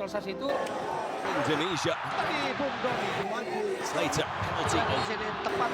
naturalisasi itu Indonesia. tadi Bung Doni Slater, penalty. sini tepat.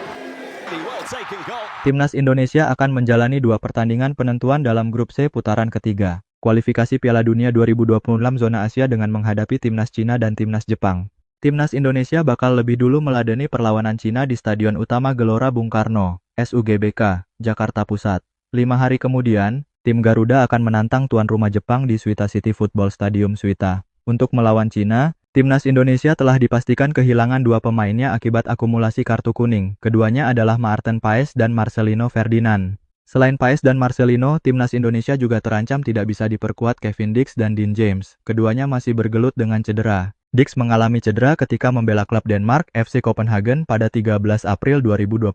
Well taken goal. Timnas Indonesia akan menjalani 2 pertandingan penentuan dalam grup C putaran ketiga. Kualifikasi Piala Dunia 2026 zona Asia dengan menghadapi timnas Cina dan timnas Jepang. Timnas Indonesia bakal lebih dulu meladeni perlawanan Cina di Stadion Utama Gelora Bung Karno, SUGBK, Jakarta Pusat. 5 hari kemudian, tim Garuda akan menantang tuan rumah Jepang di Suita City Football Stadium Suita. Untuk melawan Cina, timnas Indonesia telah dipastikan kehilangan 2 pemainnya akibat akumulasi kartu kuning. Keduanya adalah Maarten Paes dan Marcelino Ferdinand. Selain Paes dan Marcelino, timnas Indonesia juga terancam tidak bisa diperkuat Kevin Dix dan Dean James. Keduanya masih bergelut dengan cedera. Dix mengalami cedera ketika membela klub Denmark FC Copenhagen pada 13 April 2025.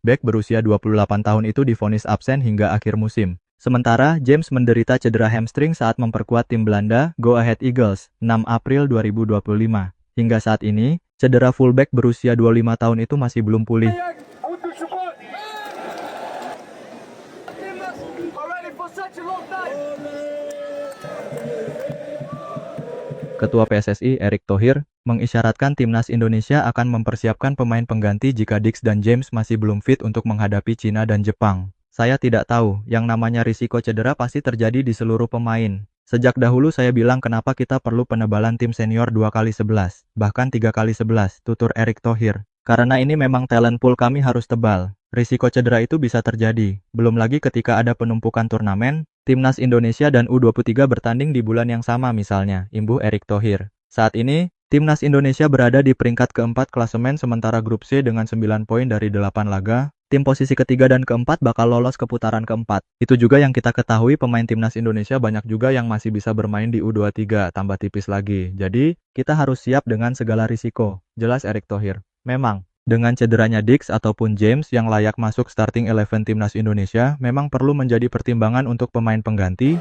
Bek berusia 28 tahun itu divonis absen hingga akhir musim. Sementara, James menderita cedera hamstring saat memperkuat tim Belanda, Go Ahead Eagles, 6 April 2025. Hingga saat ini, cedera fullback berusia 25 tahun itu masih belum pulih. Ketua PSSI Erick Thohir mengisyaratkan timnas Indonesia akan mempersiapkan pemain pengganti jika Dix dan James masih belum fit untuk menghadapi Cina dan Jepang. Saya tidak tahu, yang namanya risiko cedera pasti terjadi di seluruh pemain. Sejak dahulu saya bilang kenapa kita perlu penebalan tim senior 2x11, bahkan 3x11, tutur Erick Thohir. Karena ini memang talent pool kami harus tebal. Risiko cedera itu bisa terjadi, belum lagi ketika ada penumpukan turnamen, timnas Indonesia dan U23 bertanding di bulan yang sama misalnya, imbuh Erick Thohir. Saat ini, timnas Indonesia berada di peringkat keempat klasemen sementara grup C dengan 9 poin dari 8 laga. Tim posisi ketiga dan keempat bakal lolos ke putaran keempat. Itu juga yang kita ketahui pemain timnas Indonesia banyak juga yang masih bisa bermain di U23, tambah tipis lagi. Jadi, kita harus siap dengan segala risiko, jelas Erick Thohir. Memang, dengan cederanya Dix ataupun James yang layak masuk starting 11 timnas Indonesia, memang perlu menjadi pertimbangan untuk pemain pengganti.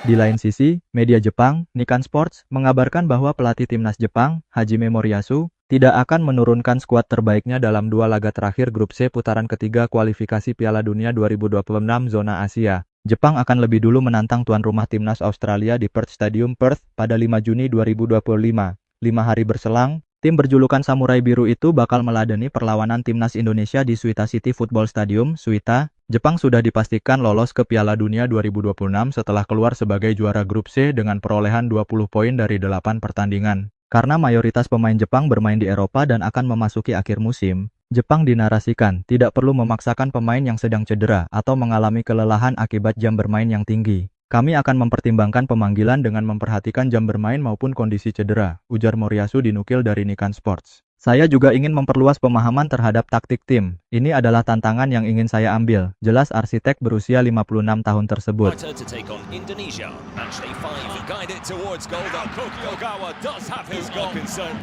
Di lain sisi, media Jepang, Nikkan Sports, mengabarkan bahwa pelatih timnas Jepang, Hajime Moriyasu, tidak akan menurunkan skuad terbaiknya dalam 2 laga terakhir grup C putaran ketiga kualifikasi Piala Dunia 2026 zona Asia. Jepang akan lebih dulu menantang tuan rumah timnas Australia di Perth Stadium Perth pada 5 Juni 2025. 5 hari berselang, tim berjulukan Samurai Biru itu bakal meladeni perlawanan timnas Indonesia di Suita City Football Stadium, Suita. Jepang sudah dipastikan lolos ke Piala Dunia 2026 setelah keluar sebagai juara grup C dengan perolehan 20 poin dari 8 pertandingan. Karena mayoritas pemain Jepang bermain di Eropa dan akan memasuki akhir musim, Jepang dinarasikan tidak perlu memaksakan pemain yang sedang cedera atau mengalami kelelahan akibat jam bermain yang tinggi. Kami akan mempertimbangkan pemanggilan dengan memperhatikan jam bermain maupun kondisi cedera, ujar Moriyasu dinukil dari Nikkan Sports. Saya juga ingin memperluas pemahaman terhadap taktik tim. Ini adalah tantangan yang ingin saya ambil, jelas arsitek berusia 56 tahun tersebut. To take on Indonesia. Matchday 5. Guide it towards goal. That Koki Ogawa does have his goal concern.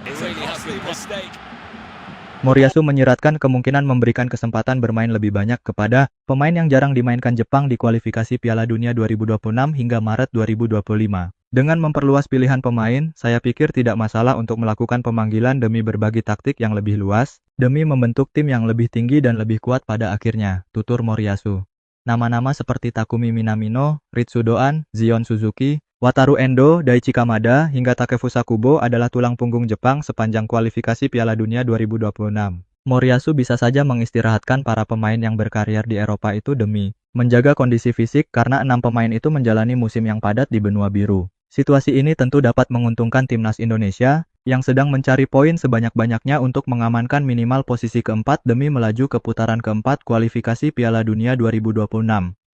It's really has been a mistake. Moriyasu menyiratkan kemungkinan memberikan kesempatan bermain lebih banyak kepada pemain yang jarang dimainkan Jepang di kualifikasi Piala Dunia 2026 hingga Maret 2025. Dengan memperluas pilihan pemain, saya pikir tidak masalah untuk melakukan pemanggilan demi berbagi taktik yang lebih luas, demi membentuk tim yang lebih tinggi dan lebih kuat pada akhirnya, tutur Moriyasu. Nama-nama seperti Takumi Minamino, Ritsu Doan, Zion Suzuki, Wataru Endo, Daichi Kamada, hingga Takefusa Kubo adalah tulang punggung Jepang sepanjang kualifikasi Piala Dunia 2026. Moriyasu bisa saja mengistirahatkan para pemain yang berkarier di Eropa itu demi menjaga kondisi fisik karena 6 pemain itu menjalani musim yang padat di benua biru. Situasi ini tentu dapat menguntungkan timnas Indonesia, yang sedang mencari poin sebanyak-banyaknya untuk mengamankan minimal posisi keempat demi melaju ke putaran keempat kualifikasi Piala Dunia 2026.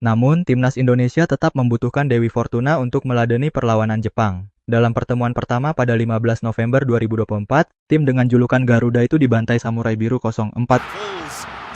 Namun, timnas Indonesia tetap membutuhkan Dewi Fortuna untuk meladeni perlawanan Jepang. Dalam pertemuan pertama pada 15 November 2024, tim dengan julukan Garuda itu dibantai Samurai Biru 0-4.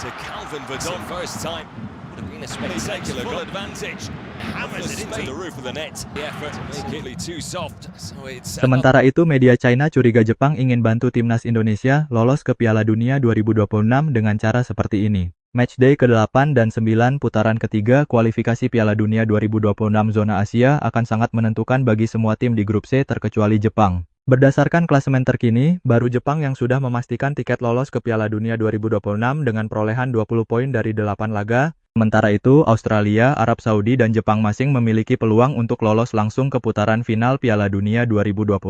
To Calvin Verdon first time. Would have been a spectacular full advantage. Hammers it into the roof of the net. The effort make it too soft. So it's Sementara itu media China curiga Jepang ingin bantu timnas Indonesia lolos ke Piala Dunia 2026 dengan cara seperti ini. Matchday ke-8 dan 9 putaran ketiga kualifikasi Piala Dunia 2026 zona Asia akan sangat menentukan bagi semua tim di grup C terkecuali Jepang. Berdasarkan klasemen terkini, baru Jepang yang sudah memastikan tiket lolos ke Piala Dunia 2026 dengan perolehan 20 poin dari 8 laga. Sementara itu, Australia, Arab Saudi dan Jepang masing memiliki peluang untuk lolos langsung ke putaran final Piala Dunia 2026.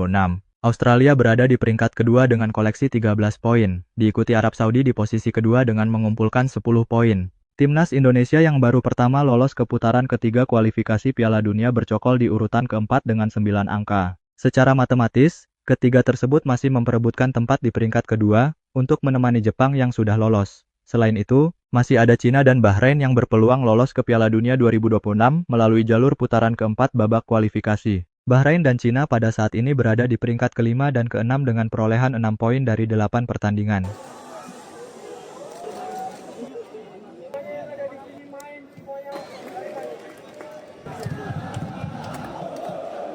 Australia berada di peringkat kedua dengan koleksi 13 poin, diikuti Arab Saudi di posisi kedua dengan mengumpulkan 10 poin. Timnas Indonesia yang baru pertama lolos ke putaran ketiga kualifikasi Piala Dunia bercokol di urutan keempat dengan 9 angka. Secara matematis, ketiga tersebut masih memperebutkan tempat di peringkat kedua untuk menemani Jepang yang sudah lolos. Selain itu, masih ada Cina dan Bahrain yang berpeluang lolos ke Piala Dunia 2026 melalui jalur putaran keempat babak kualifikasi. Bahrain dan Cina pada saat ini berada di peringkat kelima dan keenam dengan perolehan 6 poin dari 8 pertandingan.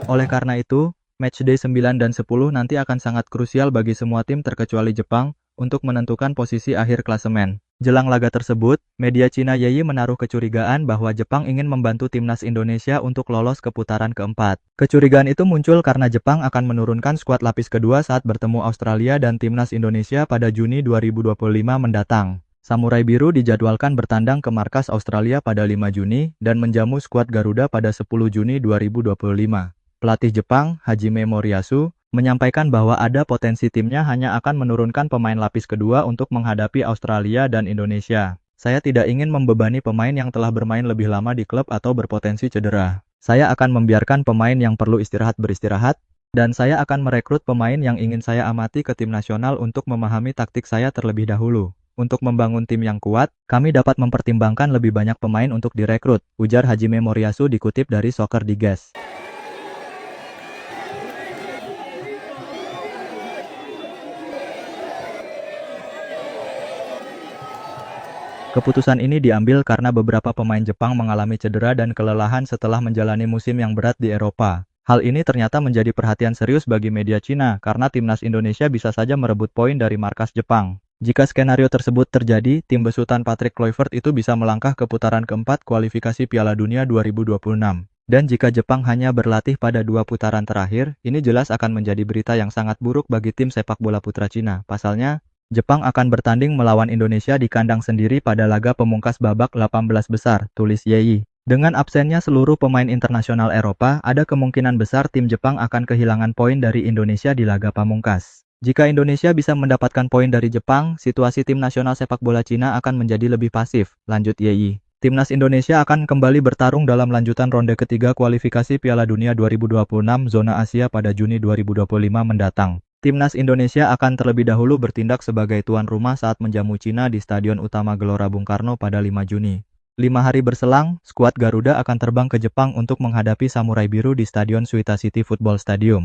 Oleh karena itu, matchday 9 dan 10 nanti akan sangat krusial bagi semua tim terkecuali Jepang untuk menentukan posisi akhir klasemen. Jelang laga tersebut, media Cina Yeyi menaruh kecurigaan bahwa Jepang ingin membantu timnas Indonesia untuk lolos ke putaran keempat. Kecurigaan itu muncul karena Jepang akan menurunkan skuad lapis kedua saat bertemu Australia dan timnas Indonesia pada Juni 2025 mendatang. Samurai Biru dijadwalkan bertandang ke markas Australia pada 5 Juni dan menjamu skuad Garuda pada 10 Juni 2025. Pelatih Jepang, Hajime Moriyasu, menyampaikan bahwa ada potensi timnya hanya akan menurunkan pemain lapis kedua untuk menghadapi Australia dan Indonesia. Saya tidak ingin membebani pemain yang telah bermain lebih lama di klub atau berpotensi cedera. Saya akan membiarkan pemain yang perlu istirahat beristirahat, dan saya akan merekrut pemain yang ingin saya amati ke tim nasional untuk memahami taktik saya terlebih dahulu. Untuk membangun tim yang kuat, kami dapat mempertimbangkan lebih banyak pemain untuk direkrut, ujar Hajime Moriyasu dikutip dari Soccer Digest. Keputusan ini diambil karena beberapa pemain Jepang mengalami cedera dan kelelahan setelah menjalani musim yang berat di Eropa. Hal ini ternyata menjadi perhatian serius bagi media Cina karena timnas Indonesia bisa saja merebut poin dari markas Jepang. Jika skenario tersebut terjadi, tim besutan Patrick Kluivert itu bisa melangkah ke putaran keempat kualifikasi Piala Dunia 2026. Dan jika Jepang hanya berlatih pada 2 putaran terakhir, ini jelas akan menjadi berita yang sangat buruk bagi tim sepak bola putra Cina. Pasalnya, Jepang akan bertanding melawan Indonesia di kandang sendiri pada laga pemungkas babak 18 besar, tulis Yeyi. Dengan absennya seluruh pemain internasional Eropa, ada kemungkinan besar tim Jepang akan kehilangan poin dari Indonesia di laga pamungkas. Jika Indonesia bisa mendapatkan poin dari Jepang, situasi tim nasional sepak bola Cina akan menjadi lebih pasif, lanjut Yeyi. Timnas Indonesia akan kembali bertarung dalam lanjutan ronde ketiga kualifikasi Piala Dunia 2026 zona Asia pada Juni 2025 mendatang. Timnas Indonesia akan terlebih dahulu bertindak sebagai tuan rumah saat menjamu Cina di Stadion Utama Gelora Bung Karno pada 5 Juni. 5 hari berselang, skuad Garuda akan terbang ke Jepang untuk menghadapi Samurai Biru di Stadion Suita City Football Stadium.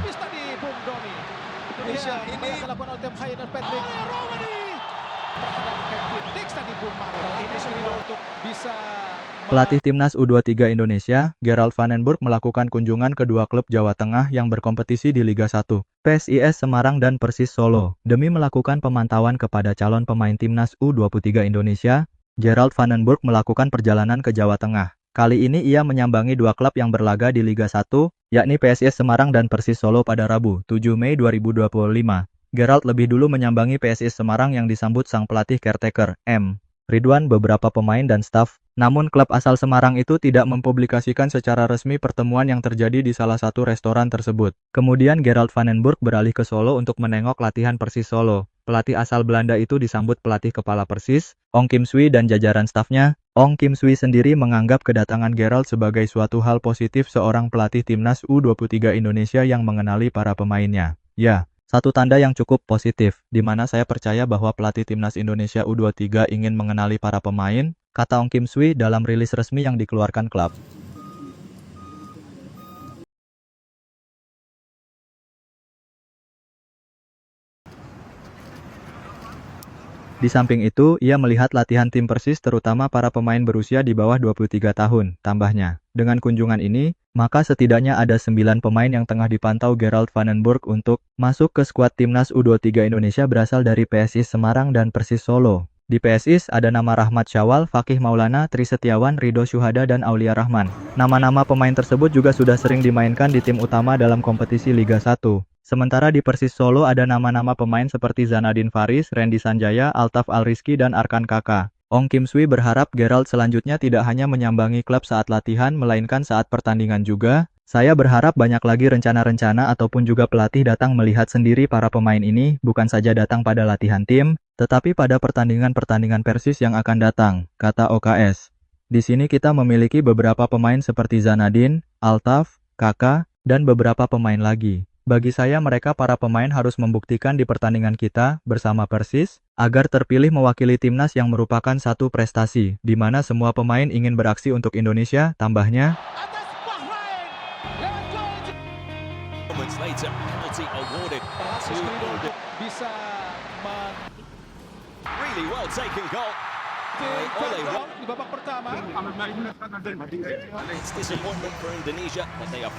Pelatih Timnas U23 Indonesia, Gerald Vandenburg melakukan kunjungan ke dua klub Jawa Tengah yang berkompetisi di Liga 1, PSIS Semarang dan Persis Solo. Demi melakukan pemantauan kepada calon pemain Timnas U23 Indonesia, Gerald Vandenburg melakukan perjalanan ke Jawa Tengah. Kali ini ia menyambangi dua klub yang berlaga di Liga 1, yakni PSIS Semarang dan Persis Solo pada Rabu, 7 Mei 2025. Gerald lebih dulu menyambangi PSIS Semarang yang disambut sang pelatih caretaker, M. Ridwan beberapa pemain dan staf, namun klub asal Semarang itu tidak mempublikasikan secara resmi pertemuan yang terjadi di salah satu restoran tersebut. Kemudian Gerald Vandenburg beralih ke Solo untuk menengok latihan Persis Solo. Pelatih asal Belanda itu disambut pelatih kepala Persis, Ong Kim Swee dan jajaran stafnya. Ong Kim Swee sendiri menganggap kedatangan Gerald sebagai suatu hal positif seorang pelatih Timnas U23 Indonesia yang mengenali para pemainnya. Ya, satu tanda yang cukup positif, di mana saya percaya bahwa pelatih Timnas Indonesia U23 ingin mengenali para pemain, kata Ong Kim Swee dalam rilis resmi yang dikeluarkan klub. Di samping itu, ia melihat latihan tim Persis terutama para pemain berusia di bawah 23 tahun, tambahnya. Dengan kunjungan ini, maka setidaknya ada 9 pemain yang tengah dipantau Gerald Vandenburg untuk masuk ke skuad Timnas U23 Indonesia berasal dari PSIS Semarang dan Persis Solo. Di PSIS ada nama Rahmat Syawal, Fakih Maulana, Tri Setiawan, Ridho Syuhada dan Aulia Rahman. Nama-nama pemain tersebut juga sudah sering dimainkan di tim utama dalam kompetisi Liga 1. Sementara di Persis Solo ada nama-nama pemain seperti Zanadin Faris, Randy Sanjaya, Altaf Al-Rizky dan Arkan Kaka. Ong Kim Sui berharap Gerald selanjutnya tidak hanya menyambangi klub saat latihan melainkan saat pertandingan juga. Saya berharap banyak lagi rencana-rencana ataupun juga pelatih datang melihat sendiri para pemain ini, bukan saja datang pada latihan tim, tetapi pada pertandingan-pertandingan Persis yang akan datang, kata OKS. Di sini kita memiliki beberapa pemain seperti Zanadin, Altaf, Kaka, dan beberapa pemain lagi. Bagi saya mereka para pemain harus membuktikan di pertandingan kita bersama Persis, agar terpilih mewakili timnas yang merupakan satu prestasi, di mana semua pemain ingin beraksi untuk Indonesia, tambahnya. Moments later, penalty awarded to Bisa really well taken goal. di babak pertama. It's disappointment for Indonesia, but they are